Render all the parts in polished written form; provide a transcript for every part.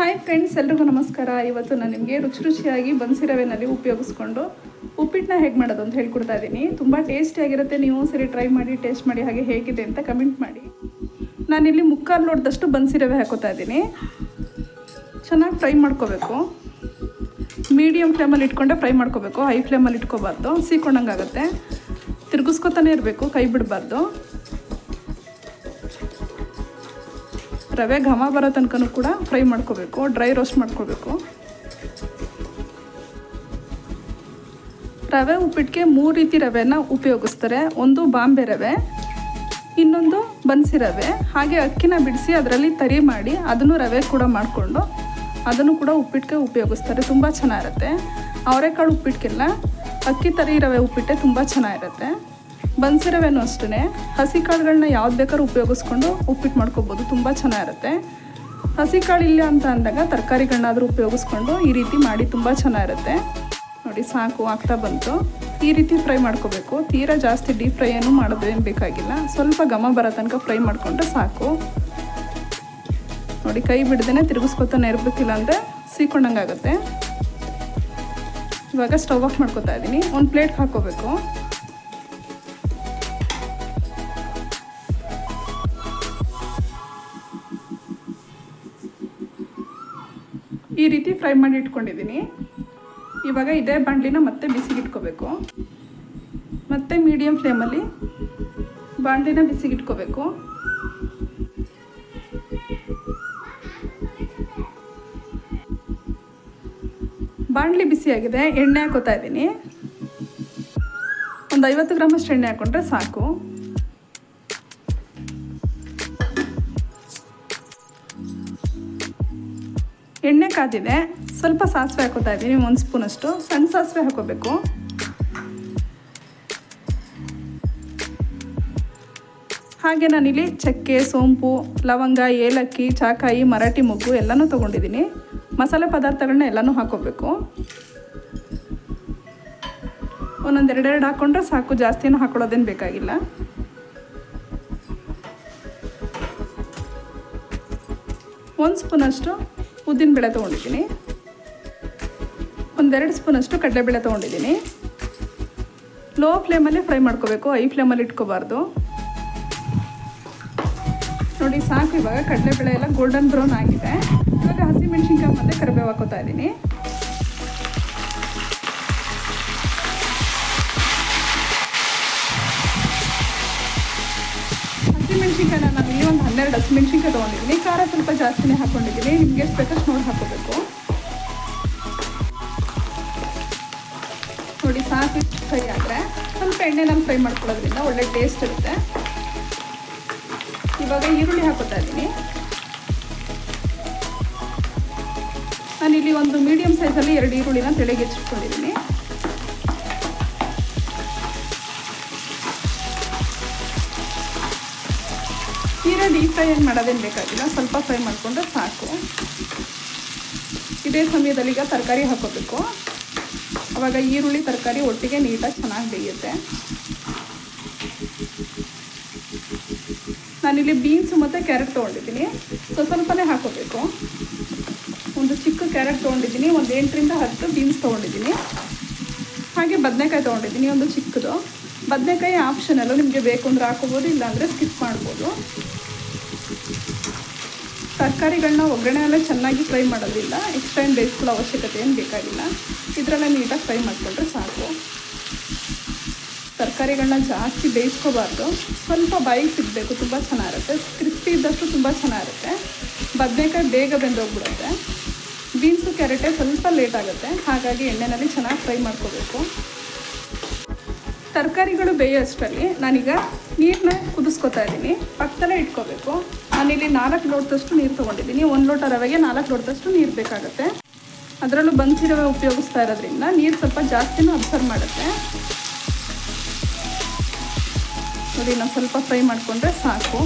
Hi friends, ಎಲ್ರಿಗೂ ನಮಸ್ಕಾರ. ಇವತ್ತು ನಾನು ನಿಮಗೆ ರುಚಿಯಾಗಿ ಬನ್ಸಿ ರವೆನಲ್ಲಿ ಉಪಯೋಗಿಸ್ಕೊಂಡು ಉಪ್ಪಿಟ್ಟನ್ನ ಹೇಗೆ ಮಾಡೋದು ಅಂತ ಹೇಳ್ಕೊಡ್ತಾ ಇದ್ದೀನಿ. ತುಂಬ ಟೇಸ್ಟಿಯಾಗಿರುತ್ತೆ. ನೀವು ಸರಿ ಟ್ರೈ ಮಾಡಿ, ಟೇಸ್ಟ್ ಮಾಡಿ, ಹಾಗೆ ಹೇಗಿದೆ ಅಂತ ಕಮೆಂಟ್ ಮಾಡಿ. ನಾನಿಲ್ಲಿ 3/4 ಲೋಟದಷ್ಟು ಬನ್ಸಿ ರವೆ ಹಾಕೋತಾ ಇದ್ದೀನಿ. ಚೆನ್ನಾಗಿ ಫ್ರೈ ಮಾಡ್ಕೋಬೇಕು. ಮೀಡಿಯಮ್ ಫ್ಲೇಮಲ್ಲಿ ಇಟ್ಕೊಂಡೆ ಫ್ರೈ ಮಾಡ್ಕೋಬೇಕು. ಹೈ ಫ್ಲೇಮಲ್ಲಿ ಇಟ್ಕೋಬಾರ್ದು, ಸೀಕೊಂಡಂಗಾಗುತ್ತೆ. ತಿರುಗಿಸ್ಕೊತಾನೆ ಇರಬೇಕು, ಕೈ ಬಿಡಬಾರ್ದು. ರವೆ ಘಮ ಬರೋ ತನಕ ಕೂಡ ಫ್ರೈ ಮಾಡ್ಕೋಬೇಕು, ಡ್ರೈ ರೋಸ್ಟ್ ಮಾಡ್ಕೋಬೇಕು. ರವೆ ಉಪ್ಪಿಟ್ಟಿಗೆ 3 ರೀತಿ ರವೆನ ಉಪಯೋಗಿಸ್ತಾರೆ. ಒಂದು ಬಾಂಬೆ ರವೆ, ಇನ್ನೊಂದು ಬನ್ಸಿ ರವೆ, ಹಾಗೆ ಅಕ್ಕಿನ ಬಿಡಿಸಿ ಅದರಲ್ಲಿ ತರಿ ಮಾಡಿ ಅದನ್ನು ರವೆ ಕೂಡ ಮಾಡಿಕೊಂಡು ಅದನ್ನು ಕೂಡ ಉಪ್ಪಿಟ್ಟಿಗೆ ಉಪಯೋಗಿಸ್ತಾರೆ. ತುಂಬ ಚೆನ್ನಾಗಿರುತ್ತೆ. ಅವರೆಕಾಳು ಉಪ್ಪಿಟ್ಟಿಗೆಲ್ಲ ಅಕ್ಕಿ ತರಿ ರವೆ ಉಪ್ಪಿಟ್ಟೆ ತುಂಬ ಚೆನ್ನಾಗಿರುತ್ತೆ. ಬನ್ಸಿ ರವೆನೂ ಅಷ್ಟೇ. ಹಸಿ ಕಾಳುಗಳನ್ನ ಯಾವ್ದು ಬೇಕಾದ್ರೂ ಉಪಯೋಗಿಸ್ಕೊಂಡು ಉಪ್ಪಿಟ್ಟು ಮಾಡ್ಕೋಬೋದು, ತುಂಬ ಚೆನ್ನಾಗಿರುತ್ತೆ. ಹಸಿ ಕಾಳು ಇಲ್ಲ ಅಂತ ಅಂದಾಗ ತರಕಾರಿಗಳನ್ನಾದರೂ ಉಪಯೋಗಿಸ್ಕೊಂಡು ಈ ರೀತಿ ಮಾಡಿ ತುಂಬ ಚೆನ್ನಾಗಿರುತ್ತೆ. ನೋಡಿ, ಸಾಕು, ಆಗ್ತಾ ಬಂತು. ಈ ರೀತಿ ಫ್ರೈ ಮಾಡ್ಕೋಬೇಕು. ತೀರಾ ಜಾಸ್ತಿ ಡೀಪ್ ಫ್ರೈ ಏನು ಮಾಡೋದು ಏನು ಬೇಕಾಗಿಲ್ಲ. ಸ್ವಲ್ಪ ಘಮ ಬರೋ ತನಕ ಫ್ರೈ ಮಾಡಿಕೊಂಡ್ರೆ ಸಾಕು. ನೋಡಿ, ಕೈ ಬಿಡ್ದೇ ತಿರುಗಿಸ್ಕೊತಾನೆ ಇರಬೇಕಿಲ್ಲ ಅಂದರೆ ಸೀಕೊಂಡಂಗಾಗುತ್ತೆ. ಇವಾಗ ಸ್ಟವ್ ಆಫ್ ಮಾಡ್ಕೊತಾ ಇದ್ದೀನಿ. ಒಂದು ಪ್ಲೇಟ್ಗೆ ಹಾಕ್ಕೋಬೇಕು. ಈ ರೀತಿ ಫ್ರೈ ಮಾಡಿ ಇಟ್ಕೊಂಡಿದ್ದೀನಿ. ಇವಾಗ ಇದೇ ಬಾಣಲಿನ ಮತ್ತೆ ಬಿಸಿಗಿಟ್ಕೋಬೇಕು. ಮತ್ತೆ ಮೀಡಿಯಮ್ ಫ್ಲೇಮಲ್ಲಿ ಬಾಣಲಿನ ಬಿಸಿಗಿಟ್ಕೋಬೇಕು. ಬಾಣಲಿ ಬಿಸಿಯಾಗಿದೆ. ಎಣ್ಣೆ ಹಾಕೋತಾ ಇದ್ದೀನಿ. ಒಂದು 50 ಗ್ರಾಮಷ್ಟು ಎಣ್ಣೆ ಹಾಕ್ಕೊಂಡ್ರೆ ಸಾಕು. ಎಣ್ಣೆ ಕಾದಿದೆ. ಸ್ವಲ್ಪ ಸಾಸಿವೆ ಹಾಕೋತಾ ಇದ್ದೀನಿ, 1 ಸ್ಪೂನಷ್ಟು. ಸಣ್ಣ ಸಾಸಿವೆ ಹಾಕೋಬೇಕು. ಹಾಗೆ ನಾನಿಲ್ಲಿ ಚಕ್ಕೆ, ಸೋಂಪು, ಲವಂಗ, ಏಲಕ್ಕಿ, ಚಾಕಾಯಿ, ಮರಾಠಿ ಮೊಗ್ಗು ಎಲ್ಲನೂ ತೊಗೊಂಡಿದ್ದೀನಿ. ಮಸಾಲೆ ಪದಾರ್ಥಗಳನ್ನ ಎಲ್ಲನೂ ಹಾಕೋಬೇಕು. ಒಂದೊಂದು 2 ಹಾಕ್ಕೊಂಡ್ರೆ ಸಾಕು, ಜಾಸ್ತಿನೂ ಹಾಕೊಳ್ಳೋದೇನು ಬೇಕಾಗಿಲ್ಲ. ಒಂದು ಸ್ಪೂನಷ್ಟು ಉದ್ದಿನಬೇಳೆ ತೊಗೊಂಡಿದ್ದೀನಿ. 1-2 ಸ್ಪೂನಷ್ಟು ಕಡಲೆಬೇಳೆ ತೊಗೊಂಡಿದ್ದೀನಿ. ಲೋ ಫ್ಲೇಮಲ್ಲಿ ಫ್ರೈ ಮಾಡ್ಕೋಬೇಕು, ಹೈ ಫ್ಲೇಮಲ್ಲಿ ಇಟ್ಕೋಬಾರ್ದು. ನೋಡಿ, ಸಾಕು. ಇವಾಗ ಕಡಲೆಬೇಳೆ ಎಲ್ಲ ಗೋಲ್ಡನ್ ಬ್ರೌನ್ ಆಗಿದೆ. ಇವಾಗ ಹಸಿಮೆಣ್ಸಿನ್ಕಾಯಿ ಮತ್ತು ಕರಿಬೇವು ಹಾಕೋತಾ ಇದ್ದೀನಿ. ಹಸಿಮೆಣ್ಸಿನ್ಕಾಯಿನ ನಾನು ಇಲ್ಲಿ ಒಂದು 12 ಹಸಿಮೆಣ್ಸಿನ್ಕಾಯಿ ತೊಗೊಂಡಿದ್ದೀನಿ. ಖಾರ ಸ್ವಲ್ಪ ಜಾಸ್ತಿನೇ ಹಾಕ್ಕೊಂಡಿದ್ದೀನಿ. ನಿಮಗೆ ಎಷ್ಟು ಬೇಕಷ್ಟು ನೋಡಿ ಹಾಕೋಬೇಕು. ನೋಡಿ, ಸಾಕು. ಫ್ರೈ ಆದರೆ ಸ್ವಲ್ಪ ಎಣ್ಣೆನಲ್ಲಿ ಫ್ರೈ ಮಾಡ್ಕೊಳ್ಳೋದ್ರಿಂದ ಒಳ್ಳೆ ಟೇಸ್ಟ್ ಇರುತ್ತೆ. ಇವಾಗ ಈರುಳ್ಳಿ ಹಾಕೋತಾ ಇದ್ದೀನಿ. ನಾನಿಲ್ಲಿ ಒಂದು ಮೀಡಿಯಮ್ ಸೈಜಲ್ಲಿ 2 ಈರುಳ್ಳಿನ ತೆಳೆಗೆ ಹೆಚ್ಚಿಟ್ಕೊಂಡಿದ್ದೀನಿ. ತೀರಾ ಡೀಪ್ ಫ್ರೈ ಏನು ಮಾಡೋದೇನು ಬೇಕಾಗಿಲ್ಲ, ಸ್ವಲ್ಪ ಫ್ರೈ ಮಾಡಿಕೊಂಡ್ರೆ ಸಾಕು. ಇದೇ ಸಮಯದಲ್ಲಿ ಈಗ ತರಕಾರಿ ಹಾಕೋಬೇಕು. ಆವಾಗ ಈರುಳ್ಳಿ ತರಕಾರಿ ಒಟ್ಟಿಗೆ ನೀಟಾಗಿ ಚೆನ್ನಾಗಿ ಬೇಯುತ್ತೆ. ನಾನಿಲ್ಲಿ ಬೀನ್ಸು ಮತ್ತು ಕ್ಯಾರೆಟ್ ತೊಗೊಂಡಿದ್ದೀನಿ. ಸ್ವಲ್ಪನೇ ಹಾಕೋಬೇಕು. ಒಂದು ಚಿಕ್ಕ ಕ್ಯಾರೆಟ್ ತೊಗೊಂಡಿದ್ದೀನಿ. ಒಂದು 8ರಿಂದ 10 ಬೀನ್ಸ್ ತೊಗೊಂಡಿದ್ದೀನಿ. ಹಾಗೆ ಬದನೆಕಾಯಿ ತೊಗೊಂಡಿದ್ದೀನಿ, ಒಂದು ಚಿಕ್ಕದು. ಬದನೆಕಾಯಿ ಆಪ್ಷನಲ್ಲು, ನಿಮಗೆ ಬೇಕು ಅಂದರೆ ಹಾಕೋಬೋದು, ಇಲ್ಲಾಂದರೆ ಸ್ಕಿಪ್ ಮಾಡ್ಬೋದು. ತರಕಾರಿಗಳನ್ನ ಒಗ್ಗರಣೆಯಲ್ಲೇ ಚೆನ್ನಾಗಿ ಫ್ರೈ ಮಾಡೋದಿಲ್ಲ. ಎಕ್ಸ್ಟ್ರಾ ಏನು ಬೇಯಿಸ್ಕೊಳ್ಳೋ ಅವಶ್ಯಕತೆ ಏನು ಬೇಕಾಗಿಲ್ಲ. ಇದರಲ್ಲೇ ನೀಟಾಗಿ ಫ್ರೈ ಮಾಡಿಕೊಂಡ್ರೆ ಸಾಕು. ತರಕಾರಿಗಳನ್ನ ಜಾಸ್ತಿ ಬೇಯಿಸ್ಕೋಬಾರ್ದು, ಸ್ವಲ್ಪ ಬಾಯಿಗೆ ಸಿಗಬೇಕು, ತುಂಬ ಚೆನ್ನಾಗಿರುತ್ತೆ. ಕ್ರಿಸ್ಪಿ ಇದ್ದಷ್ಟು ತುಂಬ ಚೆನ್ನಾಗಿರುತ್ತೆ. ಬದನೆಕಾಯಿ ಬೇಗ ಬೆಂದೋಗ್ಬಿಡುತ್ತೆ. ಬೀನ್ಸು ಕ್ಯಾರೆಟೇ ಸ್ವಲ್ಪ ಲೇಟ್ ಆಗುತ್ತೆ. ಹಾಗಾಗಿ ಎಣ್ಣೆಯಲ್ಲಿ ಚೆನ್ನಾಗಿ ಫ್ರೈ ಮಾಡ್ಕೋಬೇಕು. ತರಕಾರಿಗಳು ಬೇಯೋಷ್ಟರಲ್ಲಿ ನಾನೀಗ ನೀರನ್ನ ಕುದಿಸ್ಕೊತಾ ಇದ್ದೀನಿ. ಪಕ್ಕದಲ್ಲೇ ಇಟ್ಕೋಬೇಕು. ನಾನಿಲ್ಲಿ 4 ಲೋಟದಷ್ಟು ನೀರು ತೊಗೊಂಡಿದ್ದೀನಿ. 1 ಲೋಟ ರವೆಗೆ 4 ಲೋಟದಷ್ಟು ನೀರು ಬೇಕಾಗುತ್ತೆ. ಅದರಲ್ಲೂ ಬನ್ಸಿ ರವೆ ಉಪಯೋಗಿಸ್ತಾ ಇರೋದ್ರಿಂದ ನೀರು ಸ್ವಲ್ಪ ಜಾಸ್ತಿನೂ ಅಬ್ಸರ್ವ್ ಮಾಡುತ್ತೆ. ನೋಡಿ, ನಾವು ಸ್ವಲ್ಪ ಫ್ರೈ ಮಾಡಿಕೊಂಡ್ರೆ ಸಾಕು.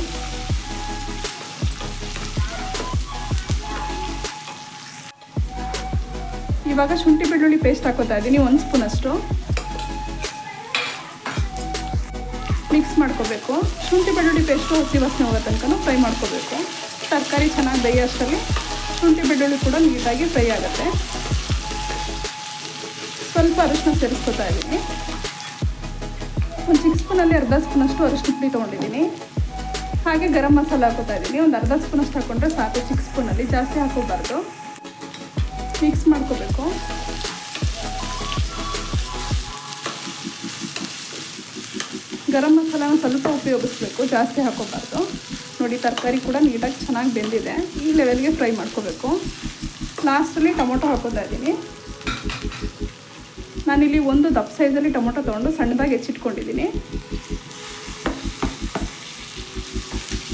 ಇವಾಗ ಶುಂಠಿ ಬೆಳ್ಳುಳ್ಳಿ ಪೇಸ್ಟ್ ಹಾಕೋತಾ ಇದ್ದೀನಿ, 1 ಸ್ಪೂನಷ್ಟು. ಮಿಕ್ಸ್ ಮಾಡ್ಕೋಬೇಕು. ಶುಂಠಿ ಬೆಳ್ಳುಳ್ಳಿ ಪೇಸ್ಟು ಹಸಿ ವಾಸನೆ ಹೋಗೋ ತನಕ ಫ್ರೈ ಮಾಡ್ಕೋಬೇಕು. ತರಕಾರಿ ಚೆನ್ನಾಗಿ ಬೇಯೋಷ್ಟರಲ್ಲಿ ಶುಂಠಿ ಬೆಳ್ಳುಳ್ಳಿ ಕೂಡ ನೀಟಾಗಿ ಫ್ರೈ ಆಗುತ್ತೆ. ಸ್ವಲ್ಪ ಅರಿಶಿನ ಸೇರಿಸ್ಕೊತಾ ಇದ್ದೀನಿ. ಒಂದು ಚಿಕ್ಕ ಸ್ಪೂನಲ್ಲಿ ಅರ್ಧ ಸ್ಪೂನಷ್ಟು ಅರಿಶಿನ ಪುಡಿ ತೊಗೊಂಡಿದ್ದೀನಿ. ಹಾಗೆ ಗರಂ ಮಸಾಲ ಹಾಕೋತಾ ಇದ್ದೀನಿ. ಒಂದು ಅರ್ಧ ಸ್ಪೂನಷ್ಟು ಹಾಕ್ಕೊಂಡ್ರೆ ಸಾಕು, ಚಿಕ್ಕ ಸ್ಪೂನಲ್ಲಿ, ಜಾಸ್ತಿ ಹಾಕೋಬಾರ್ದು. ಮಿಕ್ಸ್ ಮಾಡ್ಕೋಬೇಕು. ಗರಂ ಮಸಾಲಾನ ಸ್ವಲ್ಪ ಉಪಯೋಗಿಸ್ಬೇಕು, ಜಾಸ್ತಿ ಹಾಕೋಬಾರ್ದು. ನೋಡಿ ತರಕಾರಿ ಕೂಡ ನೀಟಾಗಿ ಚೆನ್ನಾಗಿ ಬೆಂದಿದೆ. ಈ ಲೆವೆಲ್ಗೆ ಫ್ರೈ ಮಾಡ್ಕೋಬೇಕು. ಲಾಸ್ಟಲ್ಲಿ ಟೊಮೊಟೊ ಹಾಕೋತಾ ಇದ್ದೀನಿ. ನಾನಿಲ್ಲಿ ಒಂದು ದಪ್ಪ ಸೈಜಲ್ಲಿ ಟೊಮೊಟೊ ತೊಗೊಂಡು ಸಣ್ಣದಾಗಿ ಹೆಚ್ಚಿಟ್ಕೊಂಡಿದ್ದೀನಿ.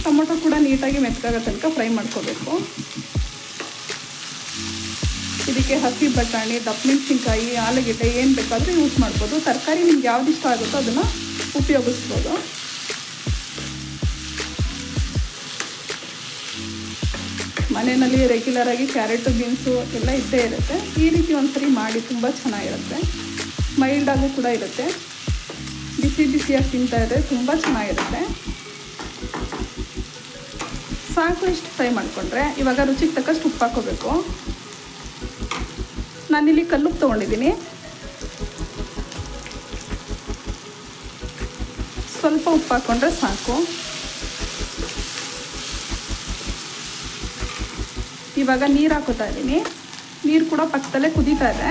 ಟೊಮೊಟೊ ಕೂಡ ನೀಟಾಗಿ ಮೆತ್ತಗಾಗೋ ತನಕ ಫ್ರೈ ಮಾಡ್ಕೋಬೇಕು. ಇದಕ್ಕೆ ಹಸಿ ಬಟಾಣಿ, ದಪ್ಪ ಮೆಣಸಿನ್ಕಾಯಿ, ಆಲೂಗೆಡ್ಡೆ ಏನು ಬೇಕಾದರೂ ಯೂಸ್ ಮಾಡ್ಬೋದು. ತರಕಾರಿ ನಿಮ್ಗೆ ಯಾವ್ದು ಇಷ್ಟ ಆಗುತ್ತೋ ಅದನ್ನು ಉಪಯೋಗಿಸ್ಬೋದು. ಮನೆಯಲ್ಲಿ ರೆಗ್ಯುಲರಾಗಿ ಕ್ಯಾರೆಟು, ಬೀನ್ಸು ಎಲ್ಲ ಇದ್ದೇ ಇರುತ್ತೆ. ಈ ರೀತಿ ಒಂದ್ಸರಿ ಮಾಡಿ, ತುಂಬ ಚೆನ್ನಾಗಿರುತ್ತೆ. ಮೈಲ್ಡಾಗೂ ಕೂಡ ಇರುತ್ತೆ. ಬಿಸಿ ಬಿಸಿಯಾಗಿ ತಿಂತಾ ಇದ್ದರೆ ತುಂಬ ಚೆನ್ನಾಗಿರುತ್ತೆ. ಸಾಕು, ಇಷ್ಟು ಫ್ರೈ ಮಾಡಿಕೊಂಡ್ರೆ ಇವಾಗ ರುಚಿಗೆ ತಕ್ಕಷ್ಟು ಉಪ್ಪು ಹಾಕೋಬೇಕು. ನಾನಿಲ್ಲಿ ಕಲ್ಲುಪ್ಪು ತೊಗೊಂಡಿದ್ದೀನಿ. ಸ್ವಲ್ಪ ಉಪ್ಪು ಹಾಕ್ಕೊಂಡ್ರೆ ಸಾಕು. ಇವಾಗ ನೀರು ಹಾಕೋತಾ ಇದ್ದೀನಿ. ನೀರು ಕೂಡ ಪಕ್ಕದಲ್ಲೇ ಕುದೀತಾ ಇದೆ.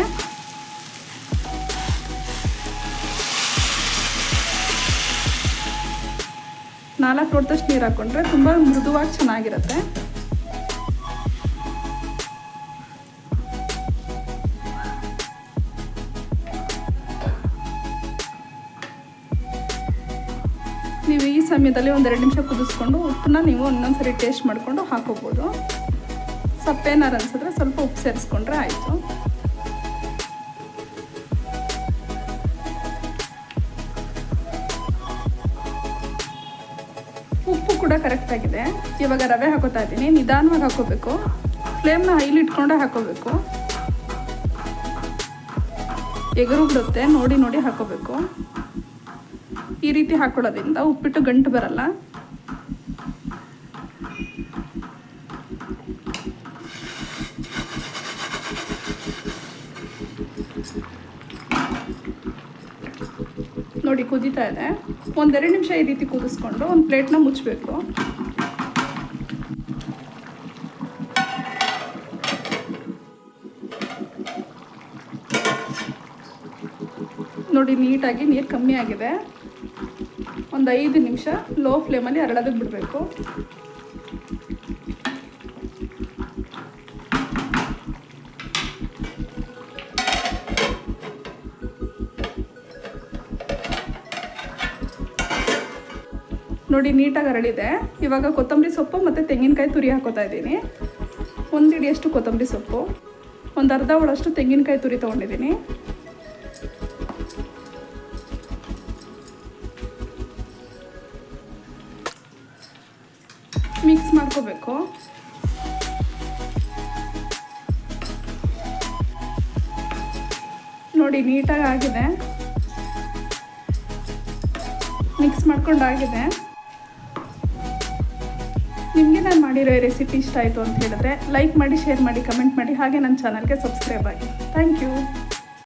ನಾಲ್ಕು ಲೋಟದಷ್ಟು ನೀರು ಹಾಕ್ಕೊಂಡ್ರೆ ತುಂಬ ಮೃದುವಾಗಿ ಚೆನ್ನಾಗಿರುತ್ತೆ. ನೀವು ಈ ಸಮಯದಲ್ಲಿ ಒಂದು 2 ನಿಮಿಷ ಕುದಿಸ್ಕೊಂಡು ಉಪ್ಪನ್ನ ನೀವು ಇನ್ನೊಂದ್ಸರಿ ಟೇಸ್ಟ್ ಮಾಡಿಕೊಂಡು ಹಾಕೋಬೋದು. ಸಪ್ಪೇನಾರು ಅನ್ಸಿದ್ರೆ ಸ್ವಲ್ಪ ಉಪ್ಪು ಸೇರಿಸ್ಕೊಂಡ್ರೆ ಆಯಿತು. ಉಪ್ಪು ಕೂಡ ಕರೆಕ್ಟಾಗಿದೆ. ಇವಾಗ ರವೆ ಹಾಕೋತಾ ಇದ್ದೀನಿ. ನಿಧಾನವಾಗಿ ಹಾಕೋಬೇಕು. ಫ್ಲೇಮ್ನ ಹೈಲಿ ಇಟ್ಕೊಂಡೇ ಹಾಕೋಬೇಕು. ಎಗರು ಬಿಡುತ್ತೆ, ನೋಡಿ ನೋಡಿ ಹಾಕೋಬೇಕು. ಈ ರೀತಿ ಹಾಕೊಳ್ಳೋದ್ರಿಂದ ಉಪ್ಪಿಟ್ಟು ಗಂಟು ಬರಲ್ಲ. ನೋಡಿ ಕುದೀತಾ ಇದೆ. 1-2 ನಿಮಿಷ ಈ ರೀತಿ ಕುದಿಸ್ಕೊಂಡು ಒಂದು ಪ್ಲೇಟ್ನ ಮುಚ್ಚಬೇಕು. ನೋಡಿ ನೀಟಾಗಿ ನೀರು ಕಮ್ಮಿ ಆಗಿದೆ. ಒಂದು 5 ನಿಮಿಷ ಲೋ ಫ್ಲೇಮಲ್ಲಿ ಹರಳೋದಕ್ಕೆ ಬಿಡಬೇಕು. ನೋಡಿ ನೀಟಾಗಿ ಹರಳಿದೆ. ಇವಾಗ ಕೊತ್ತಂಬರಿ ಸೊಪ್ಪು ಮತ್ತು ತೆಂಗಿನಕಾಯಿ ತುರಿ ಹಾಕೋತಾ ಇದ್ದೀನಿ. 1 ಹಿಡಿಯಷ್ಟು ಕೊತ್ತಂಬರಿ ಸೊಪ್ಪು, ಒಂದು ಅರ್ಧ ಒಳಷ್ಟು ತೆಂಗಿನಕಾಯಿ ತುರಿ ತೊಗೊಂಡಿದ್ದೀನಿ. ಮಿಕ್ಸ್ ಮಾಡ್ಕೋಬೇಕು. ನೋಡಿ ನೀಟಾಗಿ ಆಗಿದೆ. ಮಿಕ್ಸ್ ಮಾಡ್ಕೊಂಡಾಗಿದೆ. ನಿಮಗೆ ನಾನು ಮಾಡಿರೋ ಈ ರೆಸಿಪಿ ಇಷ್ಟ ಆಯಿತು ಅಂತ ಹೇಳಿದ್ರೆ ಲೈಕ್ ಮಾಡಿ, ಶೇರ್ ಮಾಡಿ, ಕಮೆಂಟ್ ಮಾಡಿ, ಹಾಗೆ ನನ್ನ ಚಾನಲ್ಗೆ ಸಬ್ಸ್ಕ್ರೈಬ್ ಆಗಿ. Thank you.